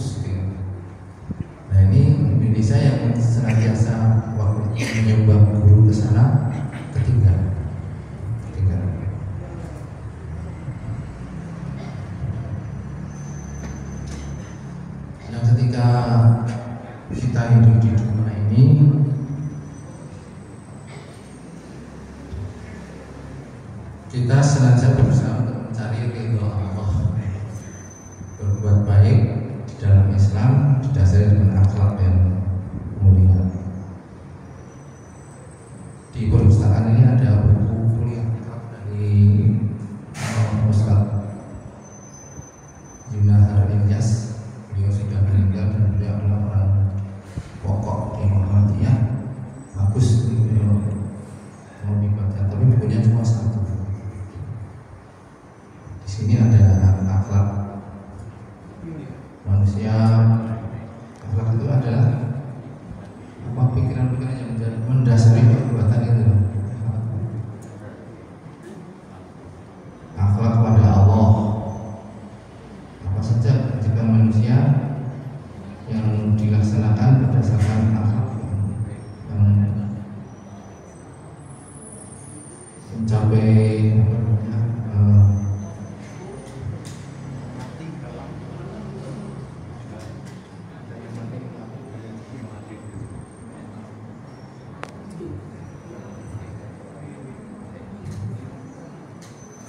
fokus gitu. Nah ini Indonesia yang senantiasa waktu menyumbang guru ke sana ketinggalan. Nah ketika kita hidup di dunia ini, kita senantiasa berusaha untuk mencari ridho Allah, berbuat baik di dalam Islam didasari dengan akhlak yang mulia. Di perpustakaan ini ada buku kuliah akhlak dari Ustaz Yunahar Ilyas. Beliau sudah meninggal dan beliau adalah orang pokok di Muhammadiyah. Bagus beliau mau dibaca, tapi bukunya cuma satu. Di sini ada akhlak manusia. Akhlak itu adalah apa, pikiran-pikiran yang mendasari perbuatan itu. Akhlak pada Allah, apa saja ketika manusia yang dilaksanakan berdasarkan akhlak yang mencapai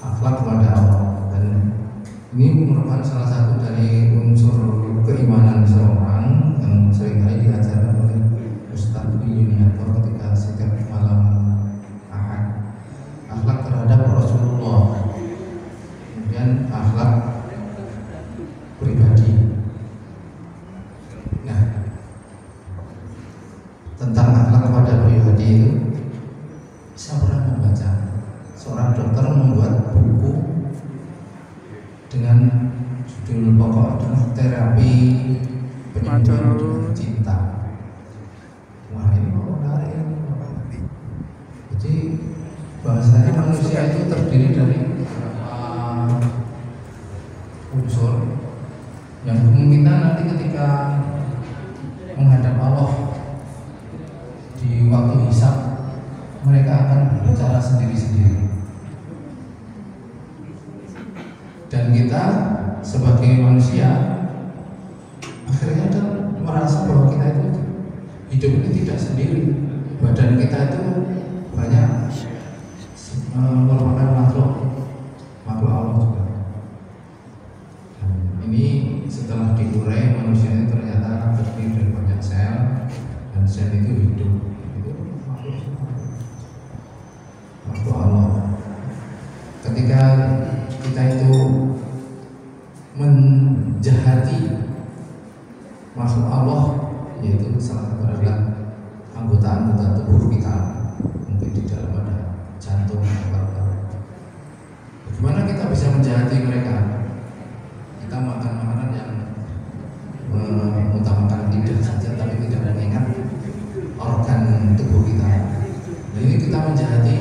akhlak kepada Allah, dan ini merupakan salah satu dari unsur keimanan seorang yang seringkali diajarkan oleh Ustadz Yunianto ketika setiap malam Ahad. Akhlak terhadap Rasulullah, kemudian akhlak pribadi. Nah, tentang akhlak kepada pribadi itu, saya pernah membaca seorang dokter membuat buku dengan judul pokok adalah terapi penyembuhan cinta. Wah ini menarik. Jadi bahasanya manusia itu terdiri dari beberapa unsur yang kemungkinan nanti ketika menghadap Allah di waktu hisab mereka akan berbicara sendiri-sendiri. Dan kita sebagai manusia akhirnya kan merasa bahwa kita itu hidup ini tidak sendiri. Badan kita itu banyak merupakan makhluk Allah juga. Dan ini setelah diurai, manusia ini ternyata terdiri dari banyak sel, dan sel itu hidup. Itu makhluk Allah. Ketika kita itu menjahati makhluk Allah, yaitu salah satu adalah anggota-anggota tubuh kita, mungkin di dalam ada jantung atau paru-paru. Bagaimana kita bisa menjahati mereka? Kita makan makanan yang mengutamakan lidah saja, tapi tidak mengingat organ tubuh kita. Jadi kita menjahati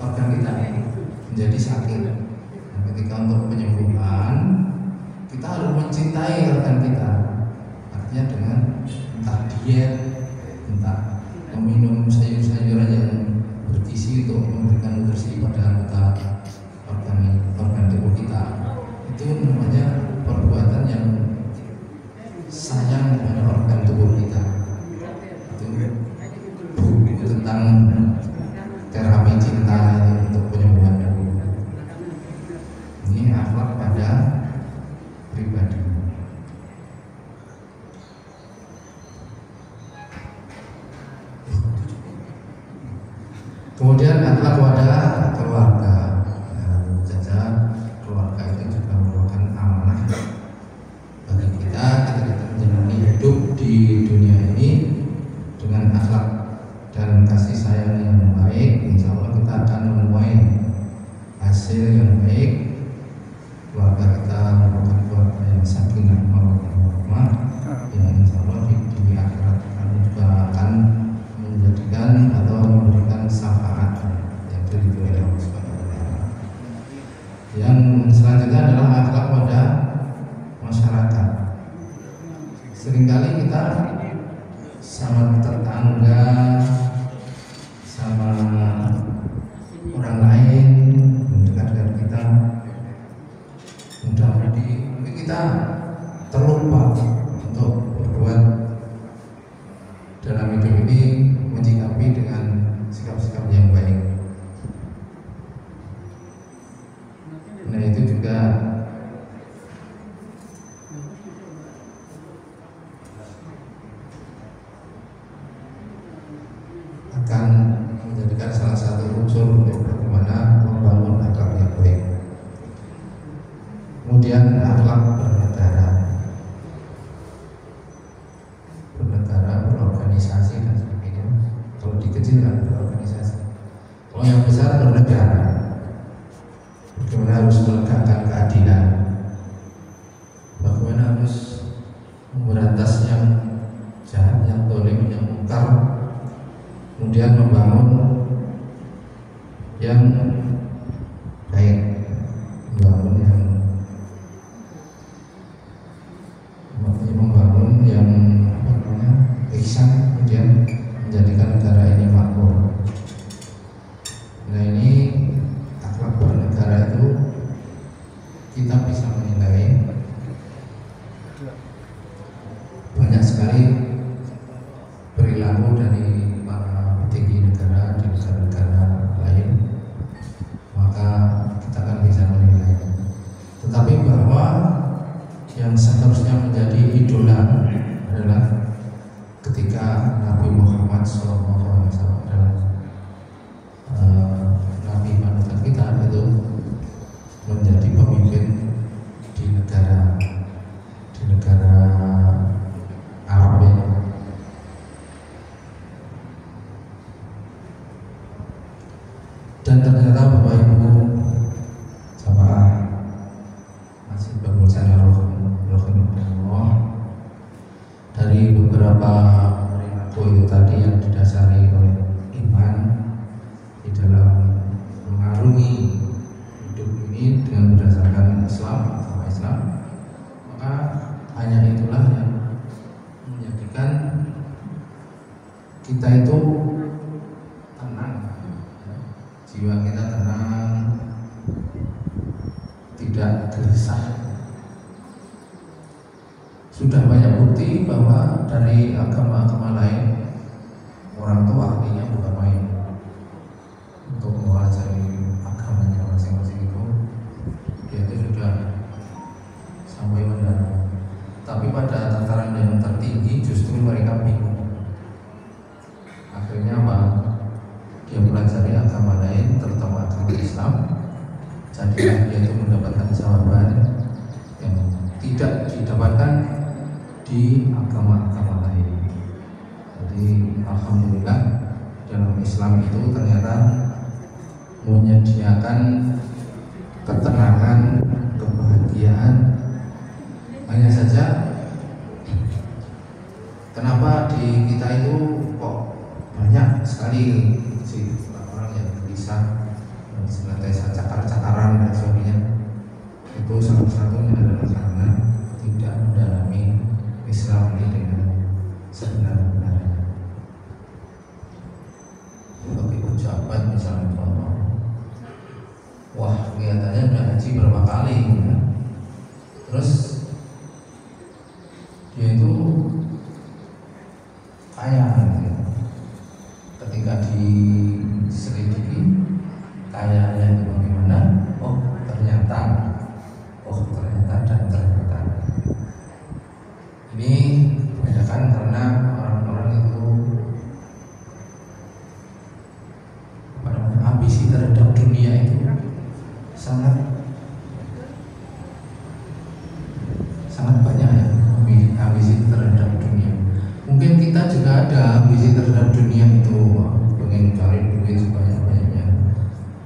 organ kita menjadi sakit. Nah, ketika untuk penyembuhan kita harus mencintai organ kita, artinya dengan entah diet, entah meminum sayur-sayuran yang bergizi untuk memberikan nutrisi pada anggota organ tubuh kita. Itu namanya perbuatan yang sayang pada organ tubuh kita. Itu buku tentang kita terlupa untuk berbuat dalam hidup ini, menyikapi dengan sikap-sikap yang baik. Nah, itu juga akan menjadikan salah satu unsur untuk bagaimana membangun akhlak yang baik. Kemudian akhlak bernegara, berorganisasi dan sebagainya. Kalau dikecilkan berorganisasi, kalau yang besar bernegara, bagaimana harus menegakkan keadilan, bagaimana harus memberantas yang jahat, yang zalim, yang mungkar, kemudian membangun yang baik, membangun yang ihsan, kemudian menjadikan negara ini makmur. Nah, ini akhlak bernegara itu kita bisa menilai banyak sekali perilaku dari para petinggi negara di negara-negara lain, maka kita akan bisa menilai. Tetapi bahwa yang seharusnya menjadi idola adalah ketika Nabi Muhammad SAW adalah Nabi panutan kita, itu menjadi pemimpin di negara Arab ini. Dan ternyata Bapak Ibu jamaah masih berusaha dari beberapa perilaku itu tadi yang didasari oleh iman di dalam mengarungi hidup ini dengan berdasarkan Islam, maka hanya itulah yang menjadikan kita itu tenang, jiwa kita tenang, tidak gelisah. Sudah banyak bukti bahwa dari agama-agama lain, orang tua ahlinya bukan main untuk menguasai agamanya masing-masing itu, dia itu sudah sampai mendalam. Tapi pada tataran yang tertinggi justru mereka bingung. Akhirnya apa? Dia pelajari agama lain, terutama agama Islam, jadi dia itu mendapatkan jawaban yang tidak didapatkan di agama-agama lain. Jadi alhamdulillah dalam Islam itu ternyata menyediakan ketenangan, kebahagiaan. Hanya saja kenapa di kita itu kok banyak sekali sih orang yang gelisah, senantiasa cakar-cakaran dan sebagainya. Itu salah satunya adalah karena tidak mendalami Islam ini dengan sebenar-benarnya. Bagi pejabat misalnya, wah kelihatannya udah haji berapa kali, ya. Terus dia itu kaya, ya. Ketika diselidiki kayanya itu bagaimana? Oh ternyata dan ternyata. Ini kebanyakan karena orang-orang itu ambisi terhadap dunia itu sangat banyak ya, ambisi terhadap dunia. Mungkin kita juga ada ambisi terhadap dunia itu, pengen cari duit sebanyak-banyaknya.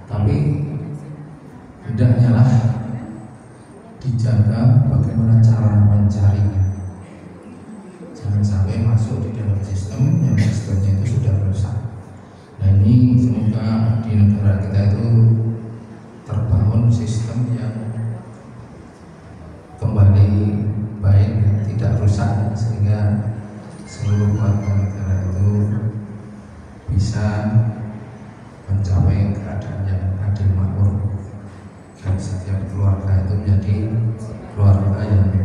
Tapi hendaknya lah dijaga bagaimana cara mencarinya. Jangan sampai masuk di dalam sistem yang sistemnya itu sudah rusak. Nah, ini semoga di negara kita itu terbangun sistem yang kembali baik dan tidak rusak, sehingga seluruh warga negara itu bisa mencapai keadaan yang adil makmur dan setiap keluarga itu menjadi keluarga yang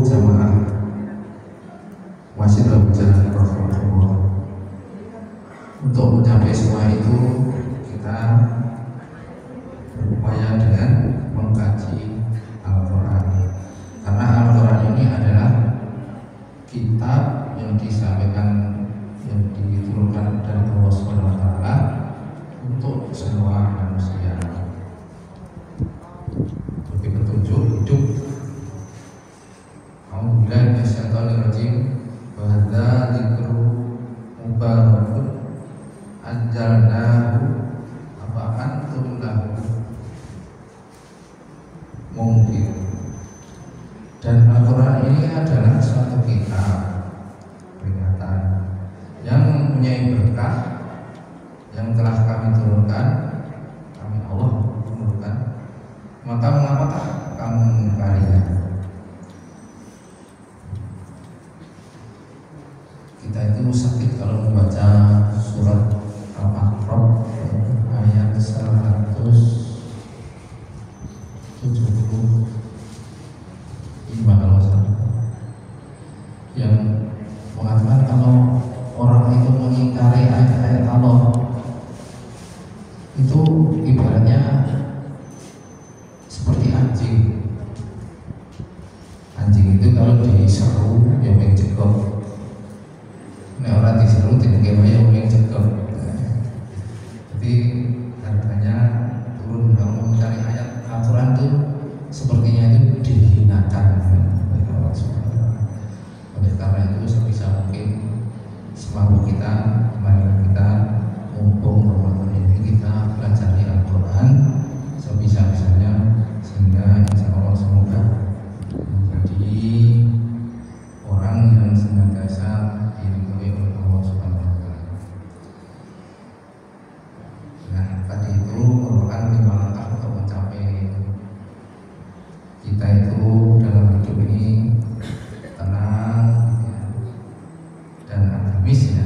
jamaah masih dalam jalan Rasulullah. Untuk mencapai semua itu kita berupaya dengan mengkaji Al-Quran, karena Al-Quran ini adalah kitab yang disampaikan, yang diturunkan dari Allah Subhanahu wa taala untuk semua manusia, sebagai petunjuk hidup. Alhamdulillah minasyaitonirrajim. Wa hadza dzikru mubarakun anjalnahu apa antum lahu mungkin. Dan Al-Quran ini adalah suatu kitab peringatan yang mempunyai berkah, yang telah kami turunkan, kami Allah turunkan. Maka mengapakah kamu mengingkarinya? Kita itu sakit kalau membaca surat Al-A'raf ayat 175 kalau salah, yang mengatakan kalau orang itu mengingkari ayat-ayat Allah itu ibaratnya seperti anjing. Anjing itu kalau diseru ya pengen cekok, nek orang diseru tidak ya pengen cekok. Jadi harganya turun. Kalau mencari ayat Al-Quran itu sepertinya itu dihinakan oleh Allah Subhanahu wa taala. Oleh karena itu sebisa mungkin semampu kita, marilah kita mumpung Ramadan ini kita pelajari Al-Quran sebisa-bisanya, sehingga insya Allah semoga menjadi orang yang senantiasa diridhoi oleh Allah Subhanahu wa taala. Nah, tadi itu merupakan 5 langkah untuk mencapai kita itu dalam hidup ini tenang ya, dan agamis ya.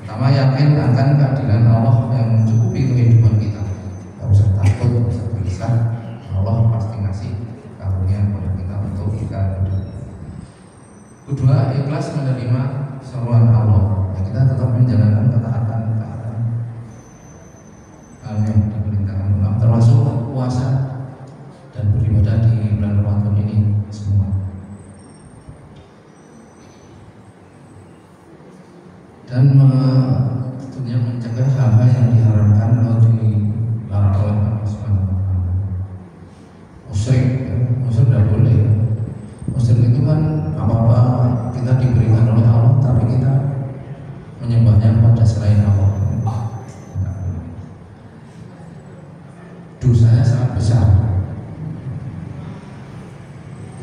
Pertama, yakin akan keadilan Allah yang mencukupi kehidupan kita. Tidak usah takut, tidak usah gelisah, Allah pasti ngasih karunia kepada kita untuk kita hidup. Kedua, ikhlas menerima seruan Allah. Ya, kita tetap menjalankan ketaatan yang diperintahkan Allah, termasuk puasa dan beribadah di bulan Ramadan ini semua. Dan tentunya mencegah hal-hal yang diharamkan atau dilarang oleh Allah Subhanahu wa taala. Musyrik, musyrik tidak boleh. Musyrik itu kan apa-apa kita diberikan oleh Allah, tapi kita menyembahnya pada selain Allah. Dosanya sangat besar.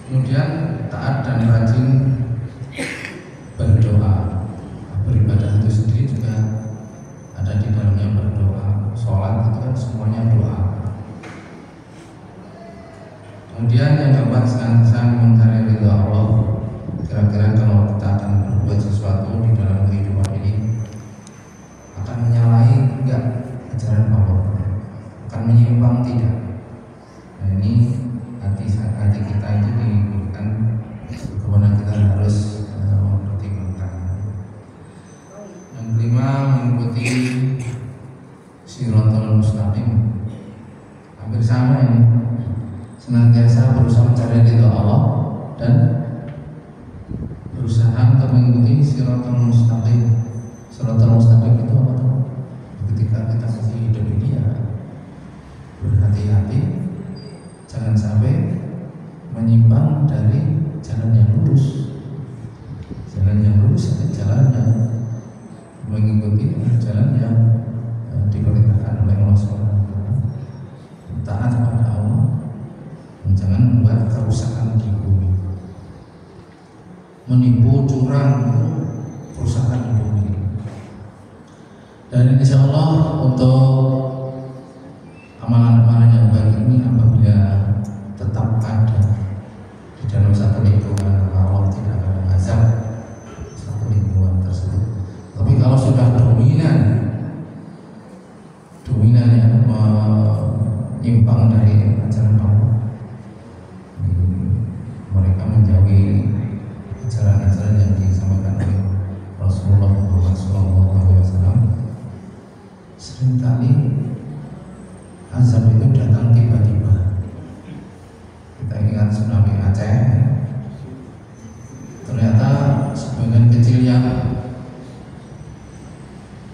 Kemudian taat dan rajin berdoa. Beribadah itu sendiri juga ada di dalamnya berdoa. Sholat itu kan semuanya doa. Kemudian yang keempat, senantiasa mencari ridha Allah. Kira-kira kalau kita akan berbuat sesuatu di dalam kehidupan ini, akan menyalahi enggak ajaran Allah, akan menyimpang tidak. Nah, ini hati kita itu diberikan bagaimana kita harus mempertimbangkan. Yang kelima, mengikuti Shiratal Mustaqim. Hampir sama ini, senantiasa berusaha mencari ridha Allah dan berusaha untuk mengikuti Shiratal Mustaqim. Shiratal Mustaqim itu apa tuh? Ketika kita masih hidup ini ya berhati-hati, jangan sampai menyimpang dari jalan yang lurus. Jalan yang lurus adalah jalan yang mengikuti jalan yang diperintahkan oleh Allah SWT. Taat kepada Allah, jangan membuat kerusakan di bumi. Menipu, curang itu kerusakan di bumi. Dan insya Allah untuk amalan-amalan yang baik ini apabila tetap ada di dalam satu lingkungan, Allah tidak akan mengazab satu lingkungan tersebut. Tapi kalau sudah dominan yang menyimpang dari ajaran Allah, seringkali azab itu datang tiba-tiba. Kita ingat tsunami Aceh, ternyata sebagian kecil yang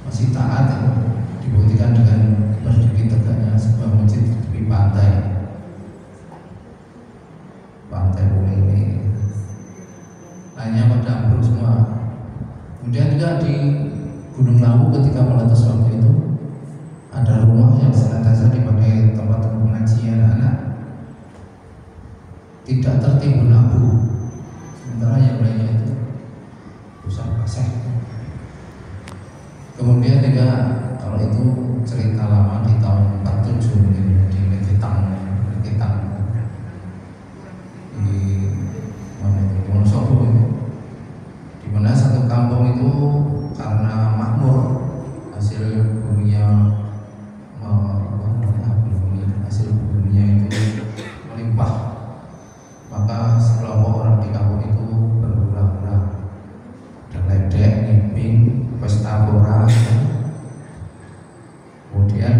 masih taat dibuktikan dengan berdiri tegaknya sebuah masjid di tepi pantai Bule ini. Lainnya pada ambruk semua. Kemudian juga di Gunung Lawu ketika meletus waktu itu, ada rumah yang senantiasa dipakai tempat pengajian anak tidak tertimbun abu, sementara yang lainnya itu rusak pasir. Kemudian juga kalau itu cerita lama di tahun 47 mungkin di Lekitang di mana itu Wonosobo, di mana satu kampung itu karena makmur hasil buminya itu melimpah, maka sekelompok orang di kampung itu berhura-hura, ada ledek, ngimping, pesta pora, kemudian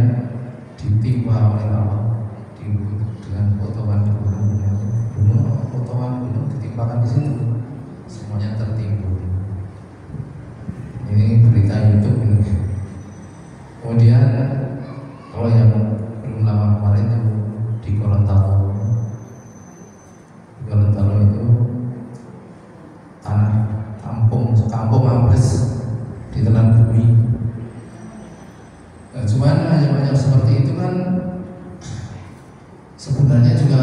ditimpa oleh Allah dengan potongan gunung ditimpakan di situ, semuanya tertimbun. Ini berita YouTube ini. Kemudian kalau yang belum lama kemarin itu di Gorontalo itu tanah kampung ambles ditelan bumi. Nah, cuman hanya seperti itu kan sebenarnya juga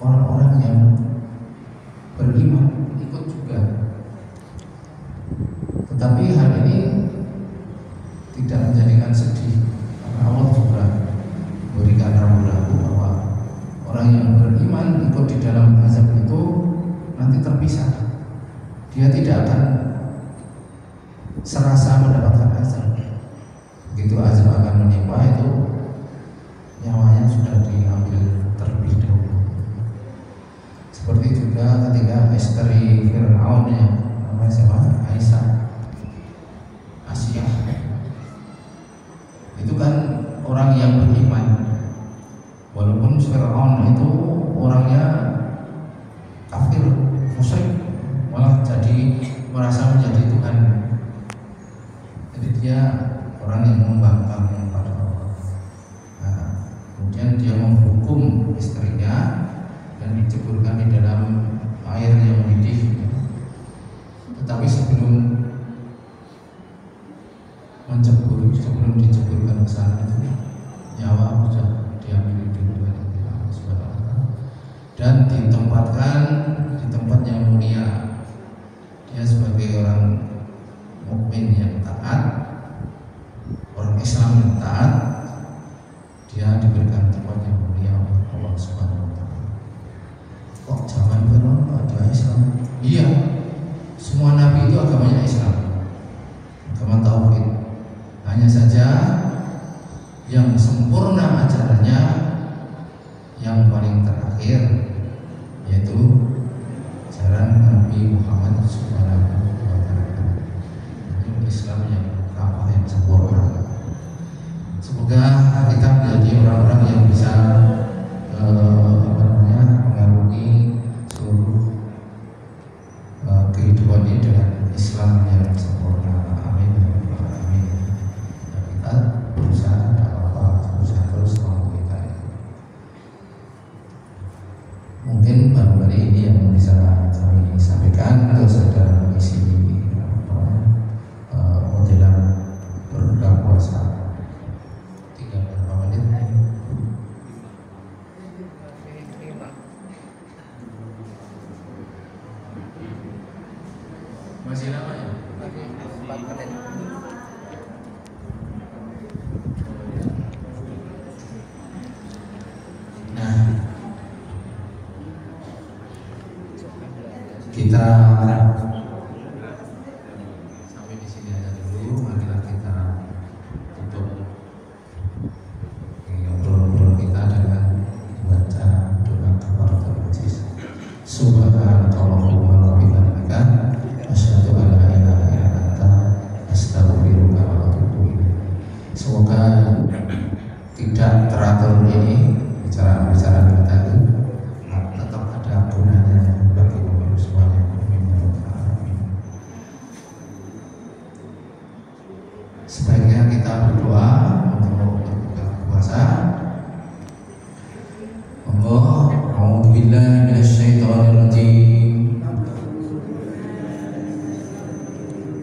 orang-orang yang beriman ikut juga. Tetapi hal ini tidak menjadikan sedih, karena Allah juga memberikan rambu-rambu bahwa orang yang beriman ikut di dalam azab itu nanti terpisah. Dia tidak akan serasa mendapatkan azab. Begitu azab akan menimpa itu, nyawanya sudah diambil terlebih dahulu. Seperti juga ketika istri Fir'aun yang namanya siapa? Asia, itu kan orang yang beriman, walaupun Fir'aun itu orangnya kafir, musyrik, malah jadi merasa menjadi Tuhan. Jadi dia orang yang membangkang pada Allah. Nah, kemudian dia menghukum istrinya dan diceburkan di dalam air yang mendidih. Tetapi sebelum diceburkan ke sana itu nyawa sudah diambil dulu oleh Allah Subhanahu wa taala dan ditempatkan di tempat yang mulia. Dia sebagai orang mukmin yang taat, orang Islam yang taat, dia diberikan tempat yang mulia oleh Allah Subhanahu wa taala. Kok zaman dulu ada Islam? Iya, semua nabi itu agamanya Islam, agama tauhid. Hanya saja yang sempurna ajarannya yang paling terakhir, yaitu ajaran Nabi Muhammad SAW. Islam yang apa yang sempurna. Semoga kita menjadi orang-orang yang bisa mengarungi seluruh kehidupan ini dengan Islam yang sempurna. Amin. Amin. Kita berusaha terus mau kita. Mungkin baru kali ini yang bisa kami sampaikan, atau ada isi menjelang berbuka puasa 3 menit. Masih lama ya? 4 menit. Nah, kita sampai di sini aja dulu. Marilah kita tutup ngobrol-ngobrol kita dengan baca doa kafaratul majlis. Subhanallahumma wa bihamdika asyhadu an la ilaha illa anta astaghfiruka wa atubu ilaik. billahi minasyaitonir rajim.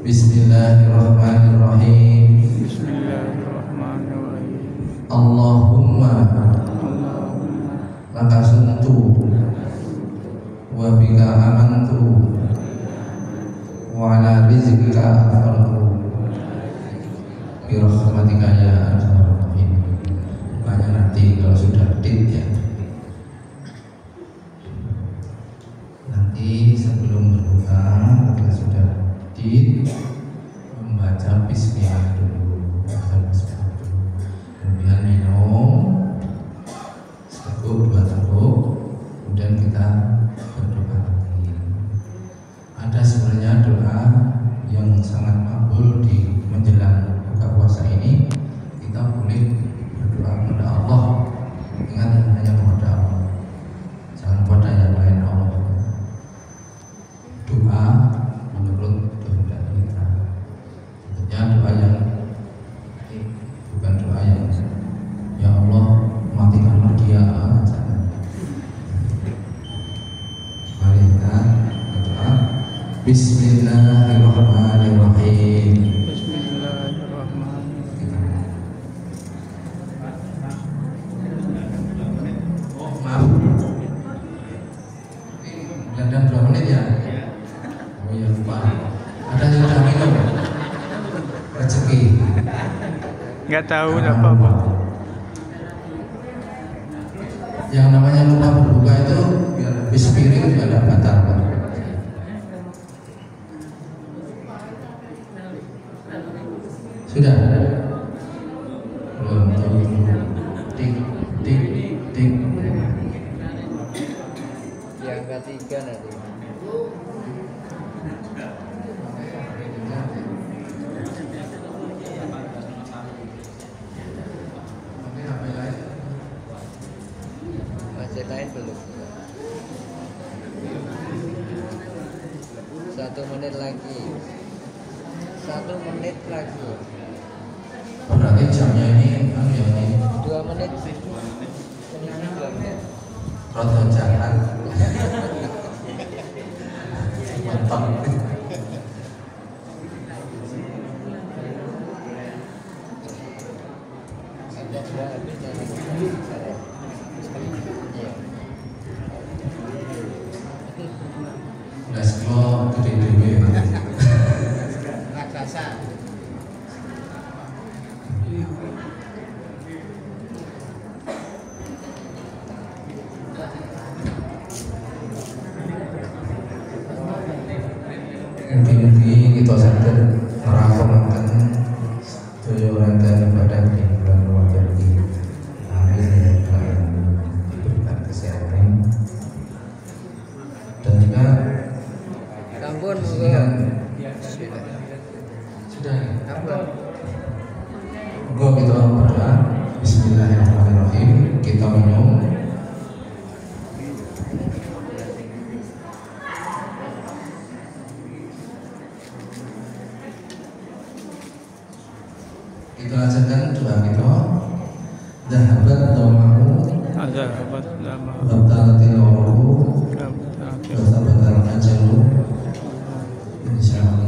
Bismillahirrahmanirrahim. Allahumma laka sumtu wa bika amantu wa ala rizqika afartu bi rahmatika ya arhamar rahimin. Banyak nanti kalau sudah dit ya. Nanti sebelum berbuka kita sudah dit membaca bismillah dulu, kemudian minum seteguk dua teguk, kemudian kita berdoa lagi. Ada sebenarnya doa yang sangat makbul di menjelang buka puasa ini. Kita boleh berdoa kepada Allah. Ingat hanya kepada Allah, jangan kepada yang lain Allah. Doa menurut kehendak kita. Tentunya doa yang bukan doa yang ya Allah matikanlah dia. Jangan. Mari kita berdoa. Bismillahirrahmanirrahim. Maaf, dan 2 menit ya. Oh ya lupa. Ada yang udah minum rezeki. Nggak tahu apa-apa. Yang namanya lupa berbuka itu biar habis piring juga ada batal. Sudah? Belum tahu. Tik tik tik. Yang ketiga nanti. Masih lain belum? 1 menit lagi. 1 menit lagi. Berarti jamnya ini yang ini 2 menit. Ini 2 menit. roto jalan. Mantap. Ada sudah habis nanti. Iya. Lesko gede dewe. Raksasa. Inti-inti kita sadar merasakan tujuan ibadah di bulan Ramadan ini. Amin. Diberikan kesehatan dan juga Ampun, sudah ya. Ampun. Monggo kita berdoa. Bismillahirrahmanirrahim. Kita minum. Kita lanjutkan doa kita. Dhahabat damahu Azabat lama. Babtalatil waruhu Basabatal ajalu Insyaallah